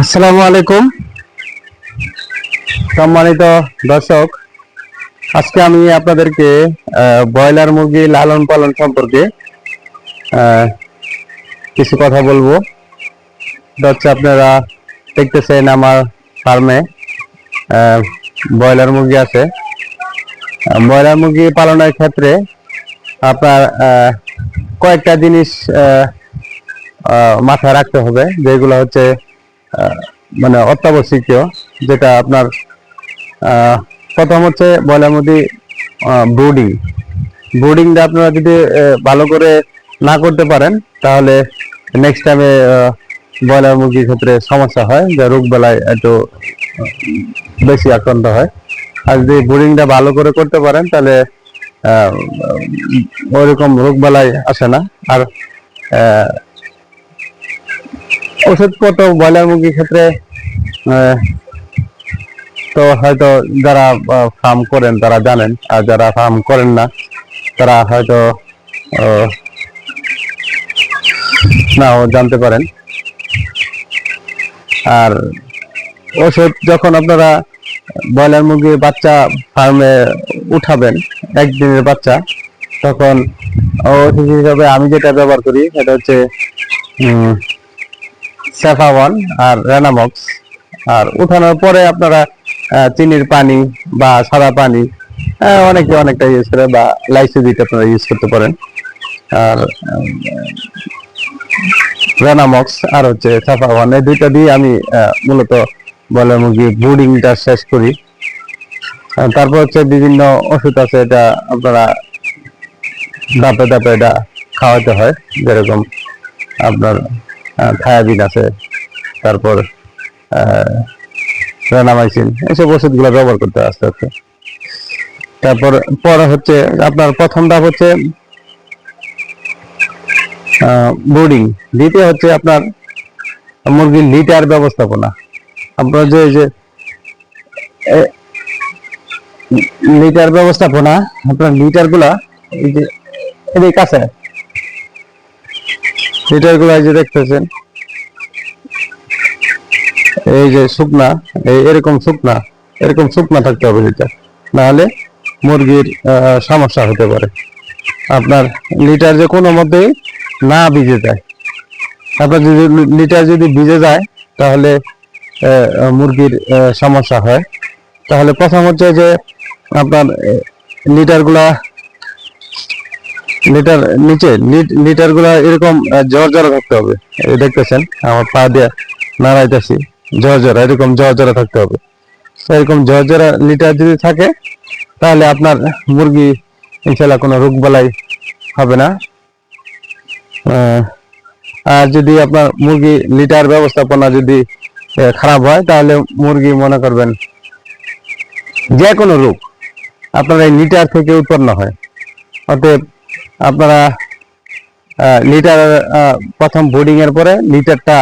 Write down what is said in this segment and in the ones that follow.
আসসালামু আলাইকুম সম্মানিত দর্শক। আজকে আমি আপনাদেরকে ব্রয়লার মুরগি লালন পালন সম্পর্কে কিছু কথা বলবো। আপনারা দেখতেছেন আমার ফার্মে ব্রয়লার মুরগি আছে। ব্রয়লার মুরগি পালনের ক্ষেত্রে আপনার কয়েকটা জিনিস মাথায় রাখতে হবে, যেগুলো হচ্ছে মানে অত্যাবশ্যকীয়। যেটা আপনার প্রথম হচ্ছে ব্রয়লার মুরগি ব্রুডিংটা আপনারা যদি ভালো করে না করতে পারেন, তাহলে নেক্সট টাইমে ব্রয়লার মুরগির ক্ষেত্রে সমস্যা হয়, যে রোগ বেলায় একটু বেশি আক্রান্ত হয়। আর যদি ব্রুডিংটা ভালো করে করতে পারেন, তাহলে ওইরকম রোগ বেলায় আসে না। আর ওষুধপত্র ব্রয়লার মুরগির ক্ষেত্রে তো হয়তো যারা ফার্ম করেন তারা জানেন, আর যারা ফার্ম করেন না তারা হয়তো নাও জানতে পারেন। আর ওষুধ যখন আপনারা ব্রয়লার মুরগির বাচ্চা ফার্মে উঠাবেন, একদিনের বাচ্চা, তখন ওষুধ হিসাবে আমি যেটা ব্যবহার করি সেটা হচ্ছে সেফাওয়ান আর রেনামক্স। আর উঠানোর পরে আপনারা চিনির পানি বা সাদা পানি অনেকটা ইউজ করে, বা লাইসোবিট আপনারা ইউজ করতে পারেন। আর রেনামক্স আর হচ্ছে সেফাওয়ান, এই দুইটা দিয়ে আমি মূলত ব্রয়লার মুরগি ব্রুডিংটা শেষ করি। তারপর হচ্ছে বিভিন্ন ওষুধ আছে, এটা আপনারা ধাপে ধাপে এটা খাওয়াতে হয়। যেরকম আপনার থায়াবিন আছে, তারপর রেনামাইসিন, এইসব ওষুধগুলো ব্যবহার করতে হয় আস্তে আস্তে। তারপর পরে হচ্ছে আপনার প্রথম ধাপ হচ্ছে ব্রুডিং। দ্বিতীয় হচ্ছে আপনার মুরগির লিটার ব্যবস্থাপনা। আপনার যে লিটার ব্যবস্থাপনা, আপনার লিটার গুলা এই যে এদের কাছে লিটার গুলা যে দেখতেছেন, এই যে শুকনা, এরকম শুকনা থাকতে হবে লিটার, নাহলে মুরগির সমস্যা হতে পারে। আপনার লিটার যে কোনো মতেই না ভিজে যায়। আপনার যদি লিটার যদি ভিজে যায়, তাহলে মুরগির সমস্যা হয়। তাহলে প্রথম হচ্ছে যে আপনার লিটার নিচে লিটার গুলা এরকম জর্জরা থাকতে হবে। দেখতেছেন আমার পা দিয়ে নাড়াইতেছি, এরকম জর্জরা থাকতে হবে। এরকম জর্জরা লিটার যদি থাকে, তাহলে আপনার মুরগি ইনশাল্লাহ কোনো রোগ বালাই হবে না। আর যদি আপনার মুরগি লিটার ব্যবস্থাপনা যদি খারাপ হয়, তাহলে মুরগি মনে করবেন যে কোনো রোগ আপনার এই লিটার থেকে উৎপন্ন হয়। অতএব আপনারা লিটার প্রথম বোর্ডিং এর পরে লিটারটা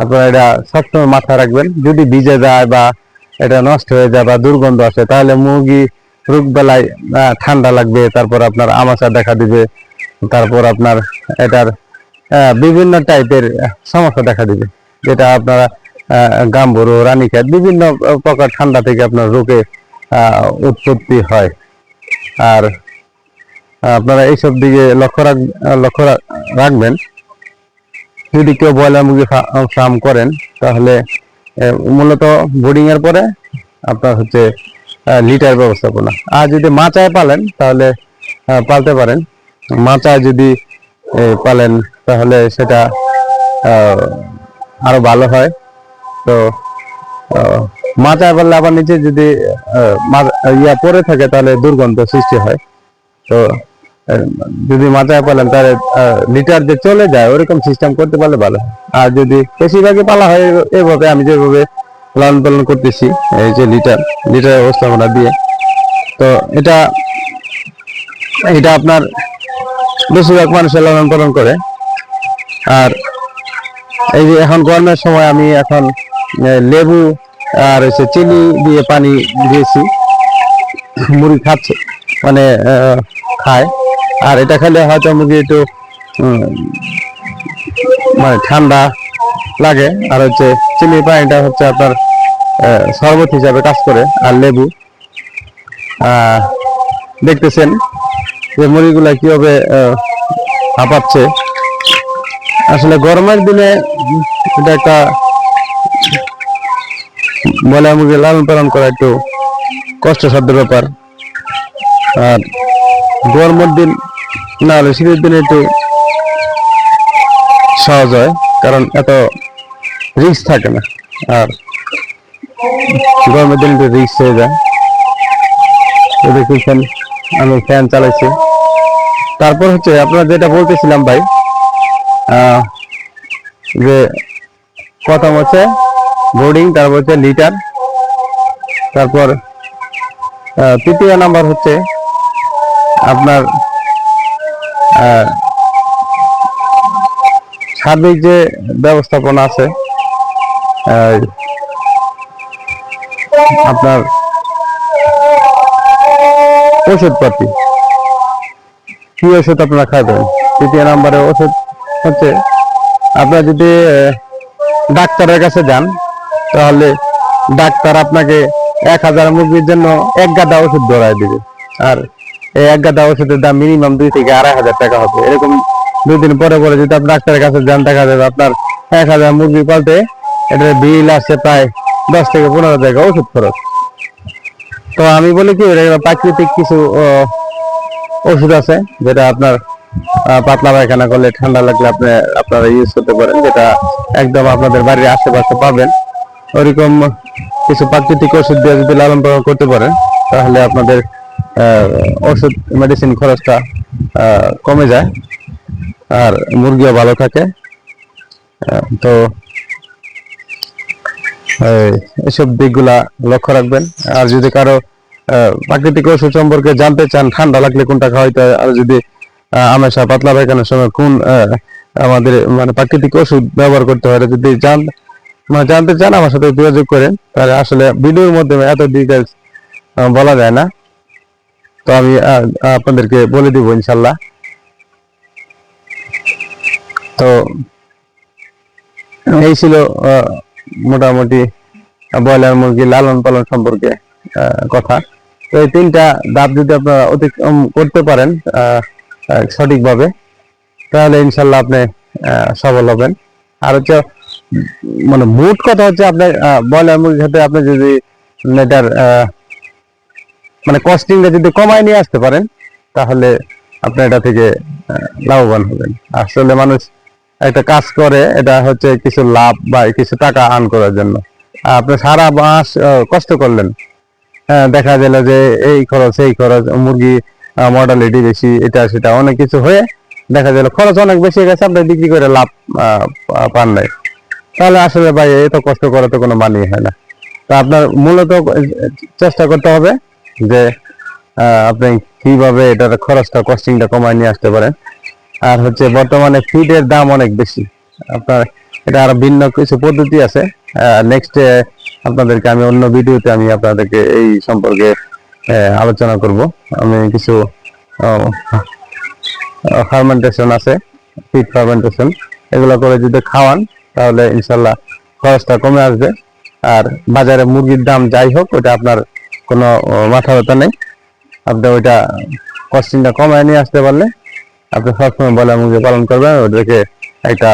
আপনারা এটা সবসময় মাথায় রাখবেন। যদি ভিজে যায় বা এটা নষ্ট হয়ে যায় বা দুর্গন্ধ আসে, তাহলে মুরগি রোগ বেলায় ঠান্ডা লাগবে, তারপর আপনার আমাশা দেখা দিবে, তারপর আপনার এটার বিভিন্ন টাইপের সমস্যা দেখা দিবে, যেটা আপনারা গাম্বুরো, রানীক্ষেত, বিভিন্ন প্রকার ঠান্ডা থেকে আপনার রোগে উৎপত্তি হয়। আর আপনারা এইসব দিকে লক্ষ্য রাখবেন। যদি কেউ ব্রয়লার মুরগি ফার্ম করেন, তাহলে মূলত বোর্ডিং এর পরে আপনার হচ্ছে লিটার ব্যবস্থাপনা। আর যদি মাচায় পালেন, তাহলে পালতে পারেন। মাচায় যদি পালেন, তাহলে সেটা আরো ভালো হয়। তো মাচায় পারলে আবার নিচে যদি পরে থাকে, তাহলে দুর্গন্ধ সৃষ্টি হয়। তো যদি মাথায় পালেন, তাহলে লিটার যে চলে যায় ওরকম সিস্টেম করতে পারলে ভালো। আর যদি বেশিরভাগই পালা হয় এভাবে, আমি যেভাবে লালন পালন করতেছি, এই যে লিটার ব্যবস্থাপনা দিয়ে, তো এটা আপনার বেশিরভাগ মানুষের লালন পালন করে। আর এই যে এখন গরমের সময় আমি এখন লেবু আর হচ্ছে চিনি দিয়ে পানি দিয়েছি, মুরগি খাচ্ছে, মানে খায়। আর এটা খেলে হয়তো মুরগি একটু মানে ঠান্ডা লাগে। আর হচ্ছে চিনি পানিটা হচ্ছে আপনার শরবত হিসাবে কাজ করে। আর লেবু দেখতেছেন যে মুরগিগুলা কিভাবে হাঁপাচ্ছে। আসলে গরমের দিনে এটা একটা ব্রয়লার মুরগি লালন পালন করা একটু কষ্টসাধ্য ব্যাপার। আর গরমের দিন না হলে শীতের দিনে একটু সহজ হয়, কারণ এত রিস্ক থাকে না। আর গরমের দিন একটু রিস্ক হয়ে যায়। দেখেছেন আমি ফ্যান চালাইছি। তারপর হচ্ছে আপনার যেটা বলতেছিলাম ভাই, যে প্রথম হচ্ছে বোর্ডিং, তারপর হচ্ছে লিটার, তারপর তৃতীয় নাম্বার হচ্ছে আপনার সার্বিক যে ব্যবস্থাপনা আছে, আপনার ওষুধপাতি, কি ওষুধ আপনারা খাবেন। তৃতীয় নাম্বারে ওষুধ হচ্ছে আপনারা যদি ডাক্তারের কাছে যান, তাহলে ডাক্তার আপনাকে 1000 মুরগির জন্য 1 গাদা ওষুধ ধরায় দিবে। আর এই 1 গাদা ওষুধের দাম মিনিমাম 2 থেকে 2500 টাকা হবে। এরকম 2 দিন পরে পরে যদি আপনি ডাক্তারের কাছে যান, দেখা যাবে আপনার 1000 মুরগি পালতে এটার বিল আসছে প্রায় 10 থেকে 15 টাকা ওষুধ খরচ। তো আমি বলি কি, প্রাকৃতিক কিছু ওষুধ আছে যেটা আপনার পাতলা পায়খানা করলে, ঠান্ডা লাগলে আপনারা ইউজ করতে পারেন, যেটা একদম আপনাদের বাড়ির আশেপাশে পাবেন। ওইরকম কিছু প্রাকৃতিক ওষুধ দিয়ে যদি লালন পালন করতে পারেন, তাহলে আপনাদের ওষুধ মেডিসিন খরচটা কমে যায় আর মুরগিও ভালো থাকে। তো এসব দিকগুলা লক্ষ্য রাখবেন। আর যদি কারো প্রাকৃতিক ওষুধ সম্পর্কে জানতে চান, ঠান্ডা লাগলে কোনটা খাওয়াইতে হয়, আর যদি হামেশা পাতলা পায়খানার সময় কোন আমাদের মানে প্রাকৃতিক ওষুধ ব্যবহার করতে হয়, যদি জানতে চান, আমার সাথে যোগাযোগ করেন। তাহলে আসলে ভিডিওর মাধ্যমে এত ডিটেলস বলা যায় না, তো আমি আপনাদেরকে বলে দিব ইনশাল্লাহ। তো এই ছিল মোটামুটি ব্রয়লার মুরগি লালন পালন সম্পর্কে কথা। তো এই 3টা ধাপ যদি আপনারা অতিক্রম করতে পারেন সঠিকভাবে, তাহলে ইনশাল্লাহ আপনি সফল হবেন। আর হচ্ছে মানে মোট কথা হচ্ছে, আপনার ব্রয়লার মুরগির সাথে আপনি যদি এটার মানে কস্টিংটা যদি কমায় নিয়ে আসতে পারেন, তাহলে আপনি এটা থেকে লাভবান হবেন। আসলে মানুষ একটা কাজ করে, এটা হচ্ছে কিছু লাভ বা কিছু টাকা আর্ন করার জন্য। আপনি সারা মাস কষ্ট করলেন, দেখা গেল যে এই খরচ সেই খরচ, মুরগি মর্টালিটি বেশি, এটা সেটা অনেক কিছু হয়ে দেখা গেল খরচ অনেক বেশি গেছে, আপনি বিক্রি করে লাভ পান নাই। তাহলে আসলে ভাই এত কষ্ট করা তো কোনো মানেই হয় না। তা আপনার মূলত চেষ্টা করতে হবে যে আপনি কিভাবে এটার খরচটা কস্টিংটা কমায় নিয়ে আসতে পারেন। আর হচ্ছে বর্তমানে ফিডের দাম অনেক বেশি। আপনার এটা আরো ভিন্ন কিছু পদ্ধতি আছে, নেক্সট আপনাদেরকে আমি অন্য ভিডিওতে আমি আপনাদেরকে এই সম্পর্কে আলোচনা করব। আমি কিছু ফার্মেন্টেশন আছে, ফিড ফার্মেন্টেশন, এগুলো করে যদি খাওয়ান, তাহলে ইনশাল্লাহ খরচটা কমে আসবে। আর বাজারে মুরগির দাম যাই হোক, ওটা আপনার কোনো মাথা ব্যথা নেই। আপনি ওইটা কস্টিংটা কমায় নিয়ে আসতে পারলে আপনি সবসময় ব্রয়লার মুরগি পালন করবেন, ওদেরকে একটা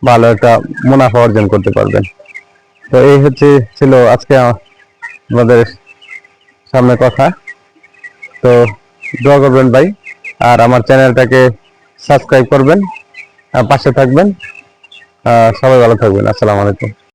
ভালো একটা মুনাফা অর্জন করতে পারবেন। তো এই ছিল আজকে আমাদের সামনে কথা। তো দোয়া করবেন ভাই, আর আমার চ্যানেলটাকে সাবস্ক্রাইব করবেন, পাশে থাকবেন। সবাই ভালো থাকবেন। আসসালামু আলাইকুম।